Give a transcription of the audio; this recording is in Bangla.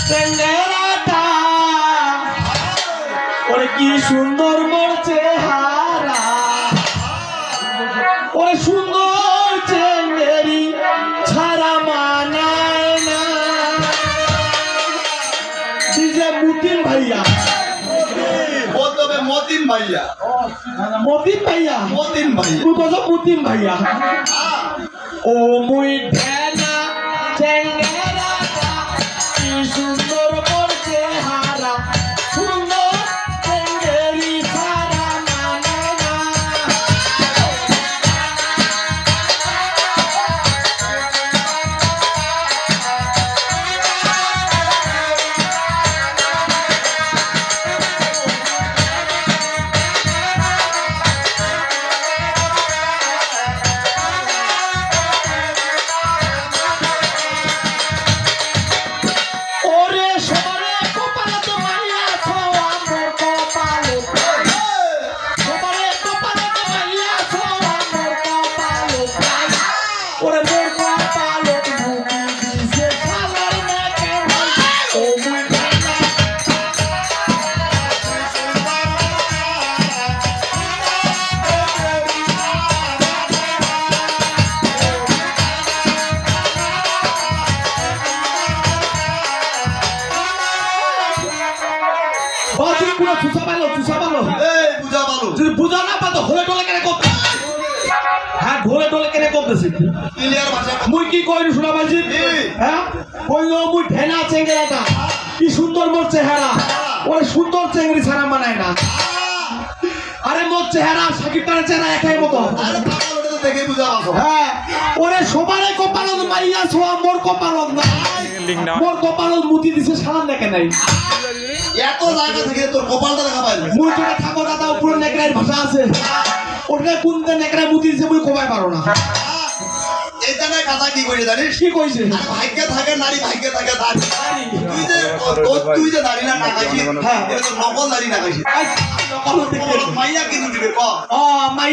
চেঙ্গেরাটা ওরে কি সুন্দর মোর চেহারা ওরে সুন্দর চেঙ্গেরি ছাড়া মানায় না ডিজে মতিন ভাইয়া মতিন ভাইয়া মতিন ভাইয়া মতিন ভাইয়া তুই কত মতিন ভাইয়া ও মুই ঢেনা চেঙ্গেরাটা কি সুন্দর মোর চেহারা সুন্দর চেঙ্গেরি ছাড়া মানায় না ওরে সবারে কপালে তো মাইয়া ছো আমার কপালে সবারে কপালে তো মাইয়া ছো আমার কপালে ওরে মোর কপালে মুখি দিছে শালার নাকে ও মুই ঢাকা বাসি পুরো চুষা পালো এই বুঝা ভালো যদি বুঝা না পাতো হলে টলে কেন করতে হ্যাঁ ঢোলে টোলে কেন করতেছি ক্লিয়ার ভাষা মুই কি কইনি শোনা বাজি হ্যাঁ কইলো মুই ঢেনা চেঙ্গেরাটা কি সুন্দর মোর চেহারা ওরে সুন্দর চেঙ্গেরি ছাড়া মানায় না আরে মোর চেহারা সাকিব খানের চেহারা একাই মতো আরে পাগল ওটা তো দেখে বুঝা ভালো হ্যাঁ ওরে সবারে কপালত মাইয়া ছোয়া মোর কপালত না মোর কপালত মুতি দিছে সালাম দেখে নাই এত জায়গা থেকে তোর কপালটা দেখা পাইল মুই তোরা ঠাকুর দাদা উপরে নেকড়ার ভাষা আছে ওটা কোন নেকড়া মুতি দিছে মুই কমাই পারো না এইটা না কথা কি কইছে জানিস কি কইছে আর ভাগ্যে থাকে নারী ভাগ্যে থাকে দাড়ি তুই যে দাড়ি না নাকাইছিস হ্যাঁ। এটা তো নকল দাড়ি নাকাইছিস নকল দেখে মাইয়া কিন্তু দিবে ক ও মাই